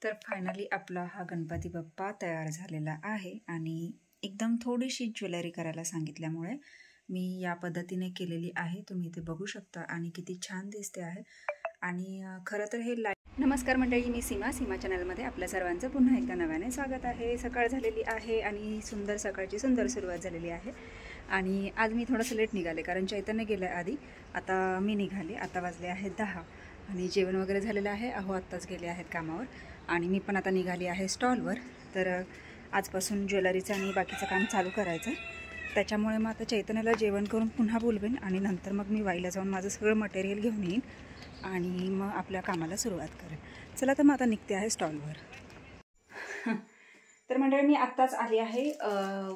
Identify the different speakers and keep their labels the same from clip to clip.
Speaker 1: तर फायनली आपला हा गणपती बाप्पा तयार झालेला आहे आणि एकदम थोडीशी ज्वेलरी करायला सांगितल्यामुळे मी या पद्धतीने केलेली आहे. तुम्ही इथे बघू शकता आणि किती छान दिसते आहे. आणि खरं तर हे नमस्कार मंडळी, मी सीमा चॅनलमध्ये आपल्या सर्वांचं पुन्हा एकदा नव्याने स्वागत आहे. सकाळ झालेली आहे आणि सकाळची सुंदर सुरुवात झालेली आहे. आणि आज मी थोडंसं लेट निघाले कारण चैतन्य गेलं आधी, आता मी निघाले. आता वाजले आहेत 10 आणि जेवण वगैरे झालेलं आहे. आत्ताच गेले आहेत कामावर आणि मी पण आता निघाली आहे स्टॉलवर. तर आजपासून ज्वेलरीचं आणि बाकीचं काम चालू करायचं. त्याच्यामुळे मग आता चैतन्याला जेवण करून पुन्हा बोलवेन आणि नंतर मग मी वाईला जाऊन माझं सगळं मटेरियल घेऊन येईन आणि मग आपल्या कामाला सुरुवात करेन. चला तर मग आता निघते आहे स्टॉलवर. तर मंडळी मी आत्ताच आली आहे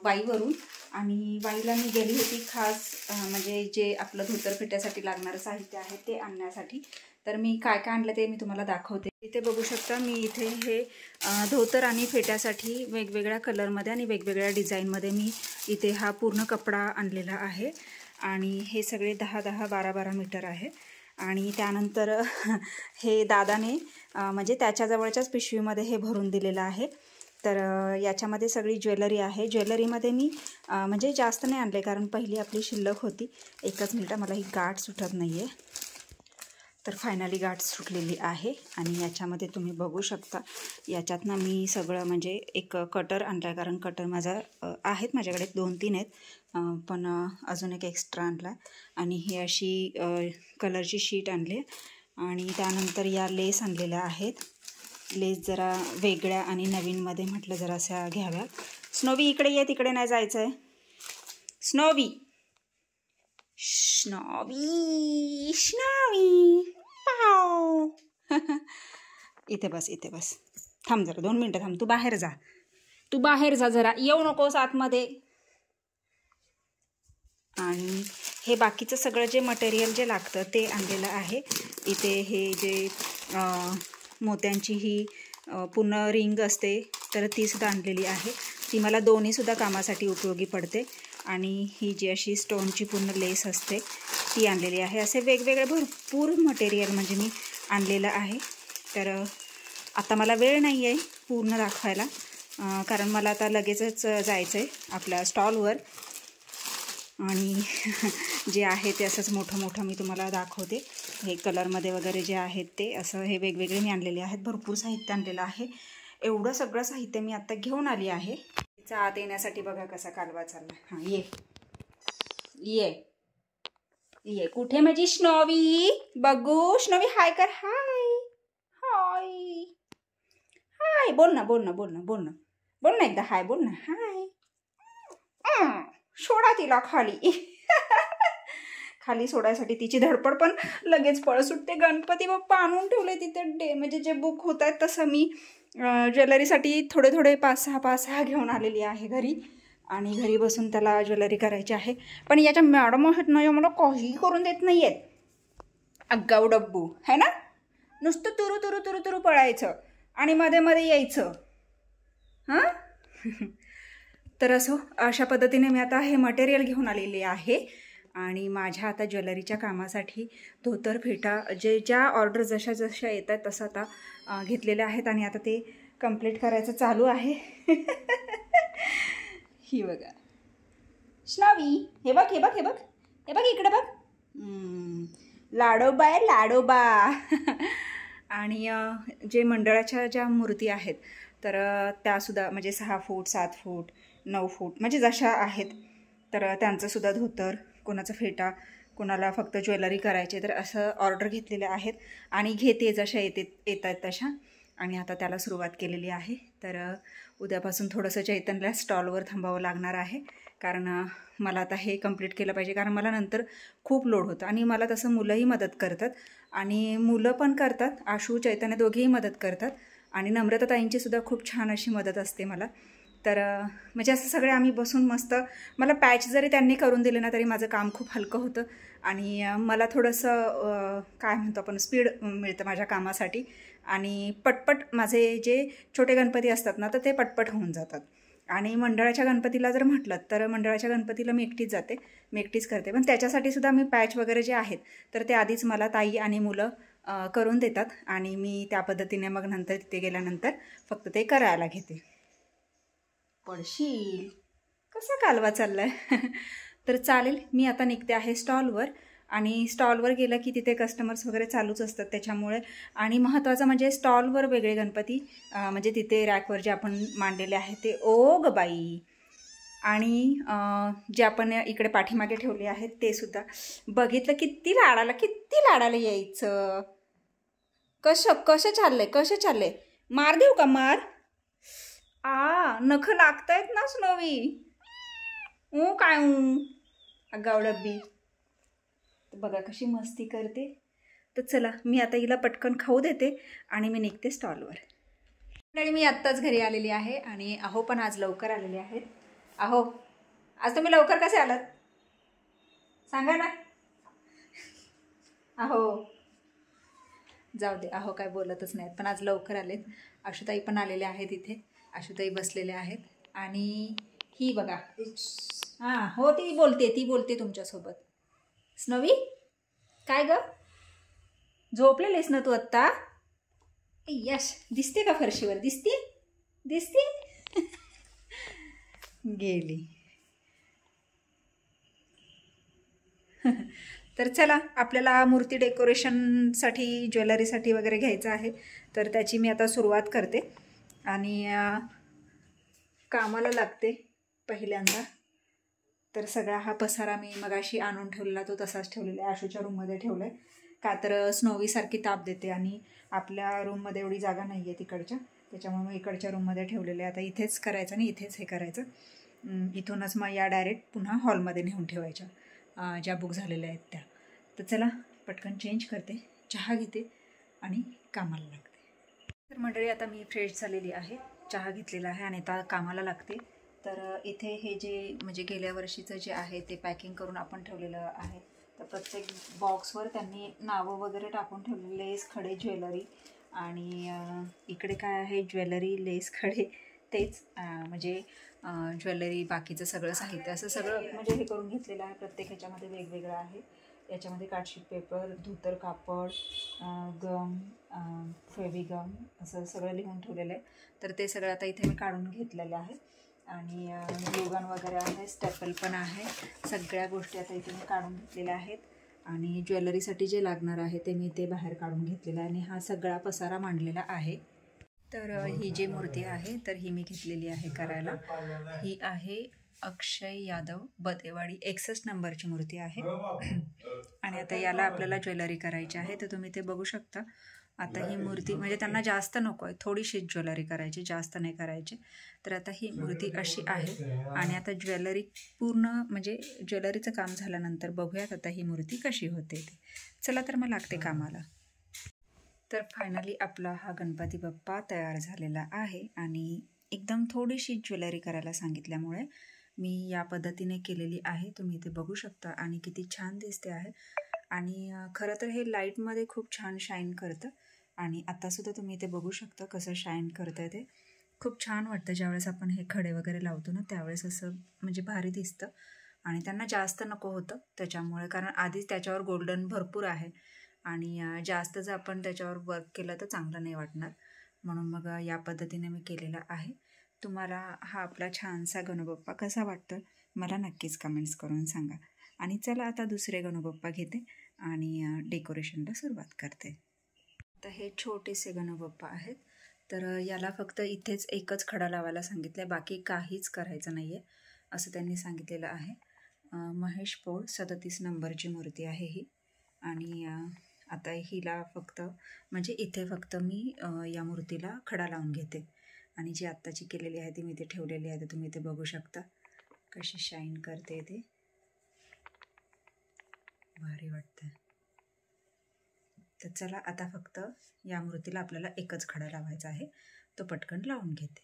Speaker 1: वाईवरून आणि वाईला मी गेली होती खास म्हणजे जे आपलं धोतर फेट्यासाठी लागणारं साहित्य आहे ते आणण्यासाठी. तर मी काय काय आणलं ते मी तुम्हाला दाखवते. इथे बघू शकता मी इथे हे धोतर आणि फेट्यासाठी वेगवेगळ्या कलरमध्ये आणि वेगवेगळ्या डिझाईनमध्ये मी इथे हा पूर्ण कपडा आणलेला आहे. आणि हे सगळे 10-10, 12-12 मीटर आहे. आणि त्यानंतर हे दादाने म्हणजे त्याच्याजवळच्याच पिशवीमध्ये हे भरून दिलेलं आहे. तर याच्यामध्ये सगळी ज्वेलरी आहे. ज्वेलरीमध्ये मी म्हणजे जास्त नाही आणले कारण पहिली आपली शिल्लक होती. एकच मिनिट, मला ही गाठ सुटत नाही आहे. तर फायनली गाठ सुटलेली आहे. आणि याच्यामध्ये तुम्ही बघू शकता याच्यातनं मी सगळं म्हणजे एक कटर आणला आहे कारण कटर माझा आहेत माझ्याकडे 2-3 आहेत, पण अजून एक एक्स्ट्रा आणला. आणि ही अशी कलरची शीट आणली आणि त्यानंतर या लेस आणलेल्या आहेत. लेस जरा वेगळ्या आणि नवीनमध्ये म्हटलं जरा अशा घ्याव्या. स्नोवी इकडे ये, तिकडे नाही जायचं आहे. स्नोवी स्नोवी स्नोवी पाव. इथे बस, इथे बस. थांब जरा 2 मिनटं थांब. तू बाहेर जा जरा, येऊ नकोस आतमध्ये. आणि हे बाकीचं सगळं जे मटेरियल जे लागतं ते आणलेलं आहे. इथे हे जे मोत्यांची ही पूर्ण रिंग असते तर ती सुद्धा आणलेली आहे. ती मला दोन्हीसुद्धा कामासाठी उपयोगी पडते. आणि ही जी अशी स्टोनची पूर्ण लेस असते ती आणलेली आहे. असे वेगवेगळे भरपूर मटेरियल म्हणजे मी आणलेलं आहे. तर आता मला वेळ नाही आहे पूर्ण दाखवायला कारण मला आता लगेचच जायचं आहे आपल्या स्टॉलवर. आणि जे आहे ते असंच मोठं मी तुम्हाला दाखवते. हे कलरमध्ये वगैरे जे आहेत ते असं हे वेगवेगळे मी आणलेले आहेत. भरपूर साहित्य आणलेलं आहे. एवढं सगळं साहित्य मी आत्ता घेऊन आली आहे. तिचा आत येण्यासाठी बघा कसा कालवा चालला. हां ये ये ये. कुठे माझी स्नोवी? बघू स्नोवी, हाय कर. हाय हाय हाय. बोल ना एकदा हाय बोल ना. हाय. सोडा तिला खाली. खाली सोडायसाठी तिची धडपड पण लगेच पळ सुटते. गणपती बाप्पा आणून ठेवले तिथे म्हणजे जे बुक होत आहेत तसं मी ज्वेलरीसाठी थोडे 5-6 घेऊन आलेली आहे घरी. आणि घरी बसून त्याला ज्वेलरी करायची आहे. पण याच्या मॅडम आहेत ना, मला काही करून देत नाही आहेत. अग्गाऊ डब्बू है ना, नुसतं तुरू पळायचं आणि मध्ये यायचं. हां तर अशा पद्धतीने मी आता हे मटेरियल घेऊन आलेले आहे. आणि माझ्या आता ज्वेलरीच्या कामासाठी धोतर फेटा ज्या ऑर्डर जशा येत आहेत तसं आता घेतलेल्या आहेत आणि आता ते कंप्लीट करायचं चालू आहे. ही बघा स्नोवी, हे बघ इकडे बघ. लाडोबा आहे लाडोबा. आणि जे मंडळाच्या ज्या मूर्ती आहेत तर त्यासुद्धा म्हणजे 6 फूट 7 फूट 9 फूट म्हणजे जशा आहेत तर त्यांचंसुद्धा धोतर, कोणाचा फेटा, कोणाला फक्त ज्वेलरी करायचे तर असं ऑर्डर घेतलेल्या आहेत. आणि घेते जशा येत आहेत तशा. आणि आता त्याला सुरुवात केलेली आहे. तर उद्यापासून थोडंसं चैतन्यला स्टॉलवर थांबावं लागणार आहे कारण मला आता हे कंप्लीट केलं पाहिजे कारण मला नंतर खूप लोड होतं. आणि मला तसं मुलंही मदत करतात आणि मुलं पण करतात. आशू चैतन्य दोघेही मदत करतात. आणि नम्रता ताईंचीसुद्धा खूप छान अशी मदत असते मला. तर म्हणजे असं सगळे आम्ही बसून मस्त, मला पॅच जरी त्यांनी करून दिले ना तरी माझं काम खूप हलकं होतं. आणि मला थोडंसं काय म्हणतो आपण स्पीड मिळतं माझ्या कामासाठी. आणि पटपट माझे जे छोटे गणपती असतात ना तर ते पटपट होऊन जातात. आणि मंडळाच्या गणपतीला जर म्हटलं तर मंडळाच्या गणपतीला मी एकटीच जाते, मी एकटीच करते. पण त्याच्यासाठी सुद्धा मी पॅच वगैरे जे आहेत तर ते आधीच मला ताई आणि मुलं करून देतात आणि मी त्या पद्धतीने मग नंतर तिथे गेल्यानंतर फक्त ते करायला घेते. पडशील, कसा कालवा चाललाय. तर चालेल, मी आता निघते आहे स्टॉलवर. आणि स्टॉलवर गेलं की तिथे कस्टमर्स वगैरे चालूच असतात त्याच्यामुळे. आणि महत्त्वाचं म्हणजे स्टॉलवर वेगळे गणपती, म्हणजे तिथे रॅकवर जे आपण मांडलेले आहे ते ओ ग बाई, आणि जे आपण इकडे पाठीमागे ठेवले आहेत ते सुद्धा. बघितलं किती लाडाला यायचं. कसं चाललंय. मार देऊ का मार? नख लागतायत ना स्नोवी. काय गावडब्बी. बघा कशी मस्ती करते. तर चला, मी आता हिला पटकन खाऊ देते आणि मी निघते स्टॉलवर. आणि मी आत्ताच घरी आलेली आहे आणि अहो पण आज लवकर आलेले आहेत. अहो, आज तुम्ही लवकर कसे आलात सांगा ना. अहो जाऊ दे, अहो काय बोलतच नाहीत, पण आज लवकर आलेत. आशुताई पण आलेले आहेत इथे. आशुताई बसलेले आहेत. आणि ही बघा, हो ती बोलते तुमच्यासोबत. स्नवी, काय ग, झोपलेलीस ना तू आत्ता? यश, दिसते का फरशीवर? दिसते गेली. तर चला, आपल्याला मूर्ती डेकोरेशनसाठी, ज्वेलरीसाठी वगैरे घ्यायचं आहे. तर त्याची मी आता सुरुवात करते आणि कामाला लागते पहिल्यांदा. तर सगळा हा पसारा मी मगाशी आणून ठेवलेला तो तसाच ठेवलेला आहे, आशूच्या रूममध्ये ठेवला आहे. का तर स्नोवीसारखी ताप देते आणि आपल्या रूममध्ये एवढी जागा नाही आहे तिकडच्या, त्याच्यामुळे मी इकडच्या रूममध्ये ठेवलेले आहे. आता इथेच करायचं आणि इथेच हे करायचं. इथूनच मग या डायरेक्ट पुन्हा हॉलमध्ये नेऊन ठेवायच्या ज्या बुक झालेल्या आहेत त्या. तर चला, पटकन चेंज करते, चहा घेते आणि कामाला लागते. तर मंडळी, आता मी फ्रेश झालेली आहे, चहा घेतलेला आहे आणि आता कामाला लागते. तर इथे हे जे म्हणजे गेल्या वर्षीचं जे आहे ते पॅकिंग करून आपण ठेवलेलं आहे. तर प्रत्येक बॉक्सवर त्यांनी नावं वगैरे टाकून ठेवलेले, लेस, खडे, ज्वेलरी. आणि इकडे काय आहे, ज्वेलरी, लेस, खडे, तेच म्हणजे ज्वेलरी, बाकीचं सगळं साहित्य असं सगळं म्हणजे हे करून घेतलेलं आहे. प्रत्येक ह्याच्यामध्ये वेगवेगळं आहे. याच्यामध्ये कार्डशीट पेपर, धोतर कापड, गम, फेविगम असं सगळं लिहून ठेवलेलं आहे. तर ते सगळं आता इथे मी काढून घेतलेलं आहे. आणि ग्लूगन वगैरे आहे, स्टेपल पण आहे. सगळ्या गोष्टी आता इथे मी काढून घेतलेल्या आहेत. आणि ज्वेलरीसाठी जे लागणार आहे ते मी ते बाहेर काढून घेतलेलं आहे आणि हा सगळा पसारा मांडलेला आहे. तर ही जी मूर्ती आहे तर ही मी घेतलेली आहे करायला. ही आहे अक्षय यादव बदेवाडी, 61 नंबरची मूर्ती आहे. आणि आता याला आपल्याला ज्वेलरी करायची आहे. तर तुम्ही ते बघू शकता. आता ही मूर्ती म्हणजे त्यांना जास्त नको आहे, थोडीशीच ज्वेलरी करायची, जास्त नाही करायची. तर आता ही मूर्ती अशी आहे. आणि आता ज्वेलरी पूर्ण म्हणजे ज्वेलरीचं काम झाल्यानंतर बघूयात आता ही मूर्ती कशी होते ते. चला, तर मग लागते कामाला. तर फायनली आपला हा गणपती बाप्पा तयार झालेला आहे. आणि एकदम थोडीशी ज्वेलरी करायला सांगितल्यामुळे मी या पद्धतीने केलेली आहे. तुम्ही इथे बघू शकता आणि किती छान दिसते आहे. आणि खरं तर हे लाईटमध्ये खूप छान शाईन करतं. आणि आत्तासुद्धा तुम्ही इथे बघू शकता कसं शाईन करतं आहे ते. खूप छान वाटतं ज्यावेळेस आपण हे खडे वगैरे लावतो ना, त्यावेळेस असं म्हणजे भारी दिसतं. आणि त्यांना जास्त नको होतं त्याच्यामुळे, कारण आधीच त्याच्यावर गोल्डन भरपूर आहे आणि जास्त जर आपण त्याच्यावर वर्क केलं तर चांगलं नाही वाटणार. म्हणून मग या पद्धतीने मी केलेलं आहे. तुम्हाला हा आपला छानसा गणूबाप्पा कसा वाटतं मला नक्कीच कमेंट्स करून सांगा. आणि चला, आता दुसरे गणूबाप्पा घेते आणि डेकोरेशनला सुरुवात करते. तर हे छोटेसे गणूबाप्पा आहेत. तर याला फक्त इथेच एकच खडा लावायला सांगितलं आहे, बाकी काहीच करायचं नाही आहे असं त्यांनी सांगितलेलं आहे. महेश पोळ 37 नंबरची मूर्ती आहे ही. आणि आता हिला फक्त म्हणजे इथे फक्त मी या मूर्तीला खडा लावून घेते. आणि जी आत्ताची केलेली आहे ती मी इथे ठेवलेली आहे. तर तुम्ही इथे बघू शकता कशी शाईन करते ते, भारी वाटतं. तर चला, आता फक्त या मूर्तीला आपल्याला एकच खडा लावायचा आहे, तो पटकन लावून घेते.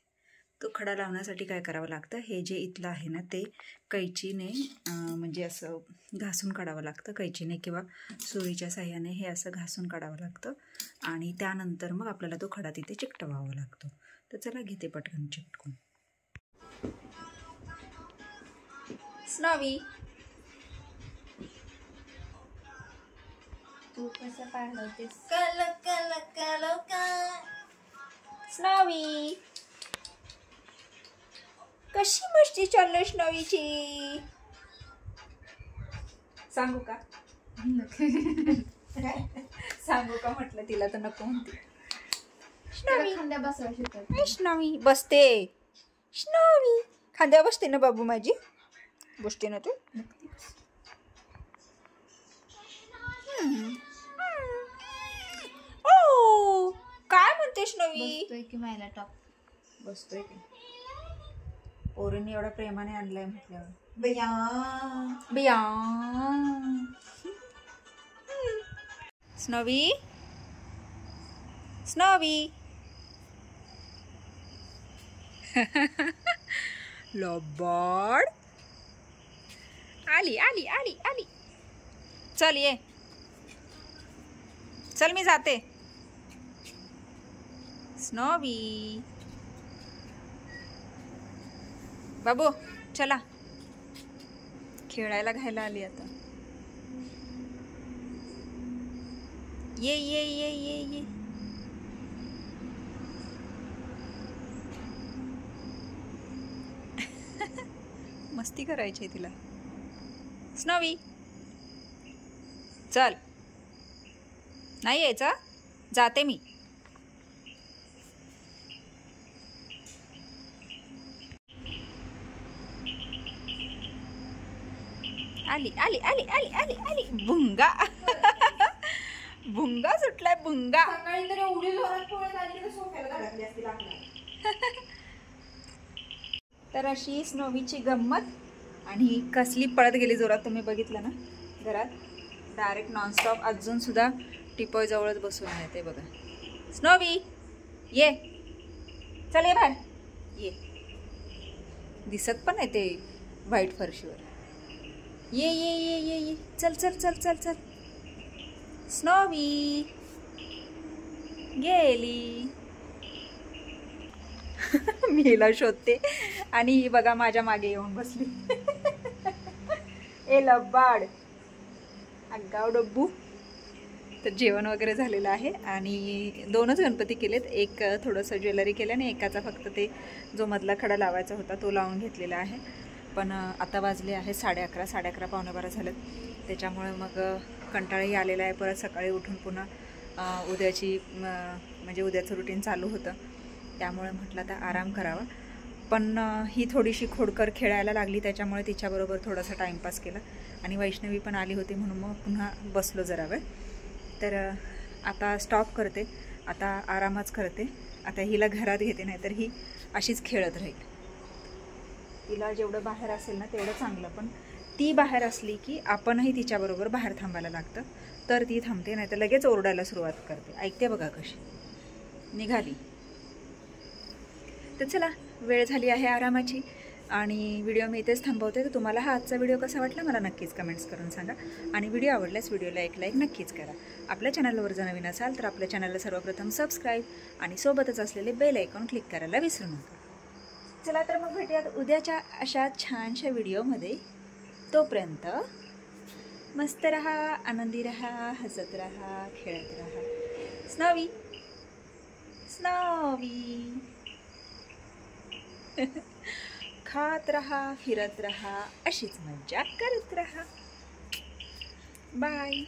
Speaker 1: तो खडा लावण्यासाठी काय करावं लागतं, हे जे इथलं आहे ना ते कैचीने म्हणजे असं घासून काढावं लागतं, कैचीने किंवा सुरीच्या साह्याने हे असं घासून काढावं लागतं. आणि त्यानंतर मग आपल्याला तो खडा तिथे चिकटवावा लागतो. तर चला, घेते पटकन चिकटून. स्नवी, तू कसं पाळवतेस
Speaker 2: कल कल कल
Speaker 1: स्नॉवी? कशी मस्ती चाललंय स्नॉवीची? सांगू का? सांगू का म्हटलं तिला तर नको म्हणते. स्नॉवी
Speaker 2: खांद्या बसवा शिकत.
Speaker 1: स्नॉवी बसते. स्नॉवी खांद्यावर बसते ना बाबू माझी? बसते ना तू? ओ काय म्हणते स्नॉवी?
Speaker 2: बसतोय की मायला टॉप.
Speaker 1: बसतोय की पोरीने एवढा प्रेमाने आणलाय म्हटल्यावर
Speaker 2: बया
Speaker 1: बिया. स्नॉवी स्नॉवी लबाड आली आली आली आली. चल ये, चल मी जाते. स्नॉवी बाबू चला, खेळायला घ्यायला आली आता. ये ये ये ये ये. मस्ती करायची तिला. स्नॉवी चल, नाही यायचं, जाते मी. आली आली आली आली आली आली. भुंगा भुंगा सुटलाय भुंगा.
Speaker 2: सकाळी तर एवढी जोरात पळत आली की सोफ्याला धडकली असती लाकडं.
Speaker 1: तर अशी स्नोवीची गंमत. आणि कसली पळत गेली जोरात, तुम्ही बघितलं ना घरात. डायरेक्ट नॉनस्टॉप अजून सुद्धा टिपॉय जवळच बसून आहे ते बघा. स्नोवी ये, चल ये बाहेर ये. दिसत पण आहे ते व्हाईट फरशीवर. ये ये ये ये ये. चल चल चल चल चल. स्नोवी गेली. मी हिला शोधते आणि ही बघा माझ्या मागे येऊन बसली. ए लबाड आगाव डब्बू. तर जेवण वगैरे झालेलं आहे आणि 2च गणपती केलेत. एक थोडंसं ज्वेलरी केलं आणि एकाचा फक्त ते जो मधला खडा लावायचा होता तो लावून घेतलेला आहे. पण आता वाजले आहे 11:30, 11:30 पावणे 12 झालेत. त्याच्यामुळे मग कंटाळाही आलेला आहे. परत सकाळी उठून पुन्हा उद्याची म्हणजे उद्याचं रुटीन चालू होतं. त्यामुळे म्हटलं आता आराम करावा. पण ही थोडीशी खोडकर खेळायला लागली, त्याच्यामुळे तिच्याबरोबर थोडासा टाईमपास केला. आणि वैष्णवी पण आली होती म्हणून मग पुन्हा बसलो जरा वेळ. तर आता स्टॉप करते, आता आरामच करते. आता हिला घरात घेते, नाही तर ही अशीच खेळत राहील. तिला जेवढं बाहेर असेल ना तेवढं चांगलं. पण ती बाहेर असली की आपणही तिच्याबरोबर बाहेर थांबायला लागतं, तर ती थांबते. नाही तर लगेच ओरडायला सुरुवात करते. ऐकते बघा कशी निघाली. तर चला, वेळ झाली आहे आरामाची आणि व्हिडिओ मी इथेच थांबवते. तर तुम्हाला हा आजचा व्हिडिओ कसा वाटला मला नक्कीच कमेंट्स करून सांगा. आणि व्हिडिओ आवडल्यास व्हिडिओला एक लाईक नक्कीच करा. आपल्या चॅनलवर जर नवीन असाल तर आपल्या चॅनलला सर्वप्रथम सबस्क्राईब आणि सोबतच असलेले बेल आयकॉन क्लिक करायला विसरू नका. चला तर मग भेटूयात उद्याच्या अशा छानशा व्हिडिओमध्ये. तोपर्यंत मस्त रहा, आनंदी रहा, हसत रहा, खेळत रहा. स्नॉवी स्नॉवी खात रहा, फिरत रहा, अशीच मज्जा करत रहा. बाय.